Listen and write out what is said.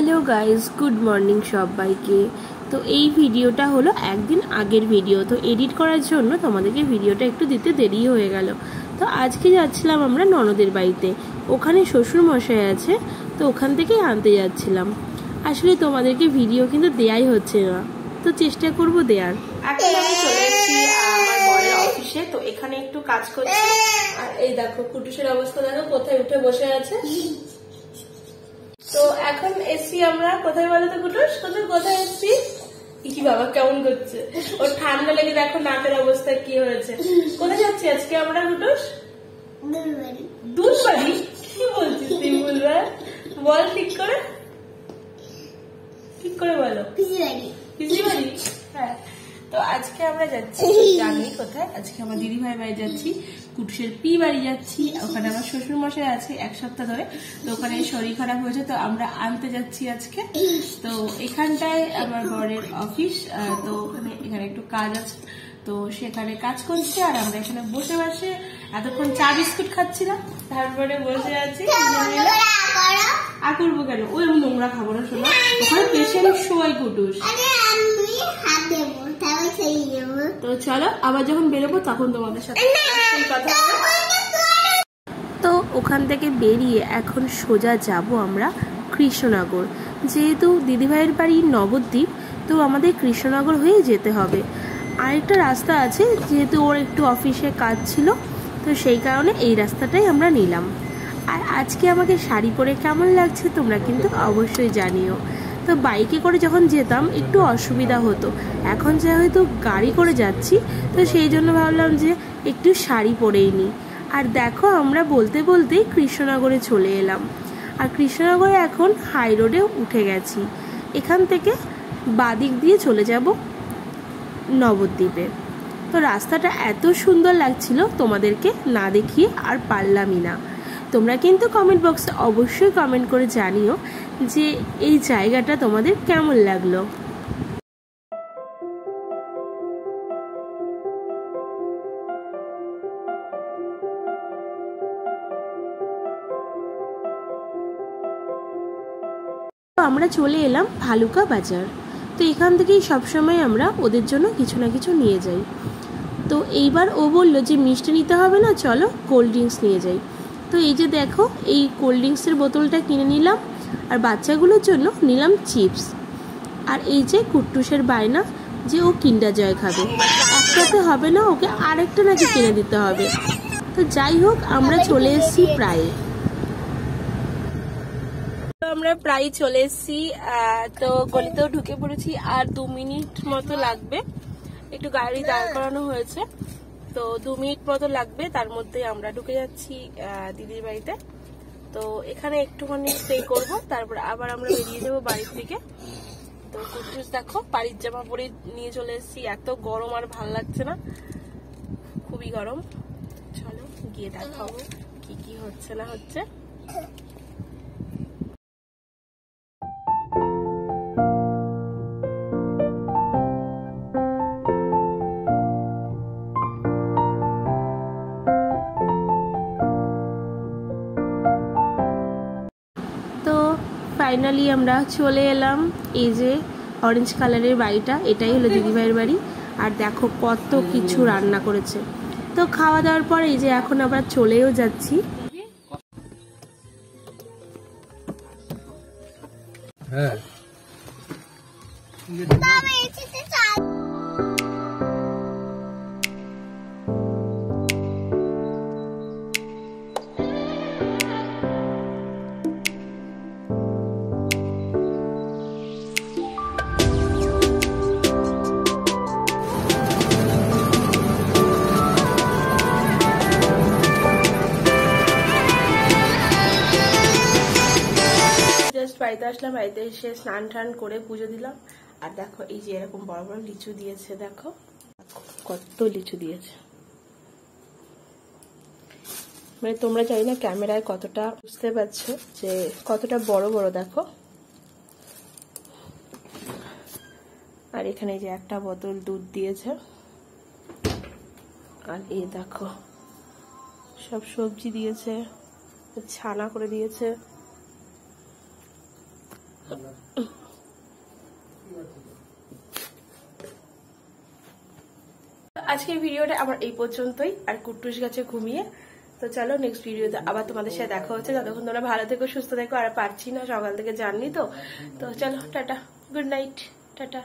Hello guys, good morning সবাইকে। তো এই ভিডিওটা হলো একদিন আগের ভিডিও, তো এডিট করার জন্য তোমাদেরকে ভিডিওটা একটু দিতে দেরি হয়ে গেল। তো আজকে যাচ্ছিলাম আমরা ননদের বাড়িতে, ওখানে শ্বশুর মশাই আছে, তো ওখান থেকেই আনতে যাচ্ছিলাম। আসলে তোমাদেরকে ভিডিও কিন্তু দেয়াই হচ্ছে না, তো চেষ্টা করব দেয়ার। এখন আমি চলে এসেছি আমার বরের অফিসে, তো এখানে একটু কাজ করছি। আর এই দেখো কুটুসের অবস্থা, দেখো কোথায় উঠে বসে আছে। তো এখন এসছি আমরা কোথায় বলো তো কুটুস, কোথায় এসছি? কি বাবা কেমন করছে, ওর ঠান্ডা লেগে দেখো নাকের অবস্থা কি হয়েছে। কোথায় যাচ্ছি আজকে আমরা কুটুস? দুলবাড়ি। কি বলছিস তুই? বলবা বল ঠিক করে বলো। পিসি বাড়ি। হ্যাঁ, তো আজকে আমরা যাচ্ছি, জানি কোথায়, আজকে আমার দিদি ভাই বাড়ি যাচ্ছি, কুটুসের পি বাড়ি যাচ্ছি। ওখানে আমার শ্বশুর মশাই আছে এক সপ্তাহ ধরে, তো ওখানে শরীর খারাপ হয়েছে, তো আমরা আনতে যাচ্ছি আজকে। তো এখানটায় আমার বরের অফিস, তো এখানে একটু কাজ আছে, তো সেখানে কাজ করছি। আর আমরা এখানে বসে বসে এতক্ষণ চা বিস্কুট খাচ্ছিলাম, তারপরে বসে আছি। আর করবো কেন, ওই নোংরা খাবো না শোনা, ওখানে পেশেন্ট শোয়াই কুটুস। তো চলো আবার যখন বেরোবো তখন তোমাদের সাথে কথা হবে। তো ওখান থেকে বেরিয়ে এখন সোজা যাব আমরা কৃষ্ণনগর। যেহেতু দিদিভাইয়ের বাড়ি নবদ্বীপ, তো আমাদের কৃষ্ণনগর হয়ে যেতে হবে। আরেকটা রাস্তা আছে, যেহেতু ওর একটু অফিসে কাজ ছিল, তো সেই কারণে এই রাস্তাটাই আমরা নিলাম। আর আজকে আমাকে শাড়ি পরে কেমন লাগছে তোমরা কিন্তু অবশ্যই জানিও। তো বাইকে করে যখন যেতাম একটু অসুবিধা হতো, এখন যেহেতু গাড়ি করে যাচ্ছি, তো সেই জন্য ভাবলাম যে একটু শাড়ি পরেই নিই। আর দেখো আমরা বলতে বলতেই কৃষ্ণনগরে চলে এলাম। আর কৃষ্ণনগরে এখন হাই রোডে উঠে গেছি, এখান থেকে বাদিক দিয়ে চলে যাব নবদ্বীপে। তো রাস্তাটা এত সুন্দর লাগছিল, তোমাদেরকে না দেখিয়ে আর পারলামই না। তোমরা কিন্তু কমেন্ট বক্সে অবশ্যই কমেন্ট করে জানিও যে এই জায়গাটা তোমাদের কেমন লাগলো। আমরা চলে এলাম ভালুকা বাজার। তো এখান থেকেই সবসময় আমরা ওদের জন্য কিছু না কিছু নিয়ে যাই। তো এইবার ও বললো যে মিষ্টি নিতে হবে না, চলো কোল্ড ড্রিঙ্কস নিয়ে যাই। তো এই যে দেখো, এই কোল্ড ড্রিঙ্কসের বোতলটা কিনে নিলাম, আর বাচ্চাগুলোর জন্য নিলাম চিপস। আর এই যে কুট্টুসের বায়না যে ও কিন্ডার জয় খাবে, একটাতে হবে না, ওকে আরেকটা নাকি কিনে দিতে হবে। তো যাই হোক, আমরা চলে এসেছি প্রায়, আমরা প্রায় চলে এসেছি। তো গলিতেও ঢুকে পড়েছি, আর 2 মিনিট মতো লাগবে, একটু গাড়ি দাঁড় করানো হয়েছে, তো 2 মিনিট মতো লাগবে, তার মধ্যে আমরা ঢুকে যাচ্ছি দিদির বাড়িতে। তো এখানে একটুখানি স্টে করব, তারপর আবার আমরা বেরিয়ে যাবো বাড়ির থেকে। তো কুটুস দেখো বাড়ির জামা পরে নিয়ে চলে এসেছি, এত গরম আর ভাল লাগছে না, খুবই গরম। চলো গিয়ে দেখাবো কি কি হচ্ছে না হচ্ছে। ফাইনালি আমরা চলে এলাম, এই যে অরেঞ্জ কালারের বাড়িটা, এটাই হলো দিদিভাইয়ের বাড়ি। আর দেখো কত কিছু রান্না করেছে। তো খাওয়া দাওয়ার পর এই যে এখন আমরা চলেও যাচ্ছি। হ্যাঁ বাড়িতে আসলাম, বাড়িতে এসে স্নান টান করে পুজো দিলাম। আর দেখো এই যে এরকম বড় বড় লিচু দিয়েছে, দেখো কত লিচু দিয়েছে, মানে তোমরা জানি না ক্যামেরায় কতটা বুঝতে পারছো যে কতটা বড় বড়, দেখো। আর এখানে যে একটা বোতল দুধ দিয়েছে, আর এই দেখো সব সবজি দিয়েছে, ছানা করে দিয়েছে। আজকের ভিডিওটা আমার এই পর্যন্তই, আর কুট্টুস গাছে ঘুমিয়ে। তো চলো নেক্সট ভিডিওতে আবার তোমাদের সাথে দেখা হচ্ছে। ততক্ষণ তোমরা ভালো থেকো, সুস্থ থেকো। আর পারছি না, সকাল থেকে জার্নি তো। তো চলো টাটা, গুড নাইট, টাটা।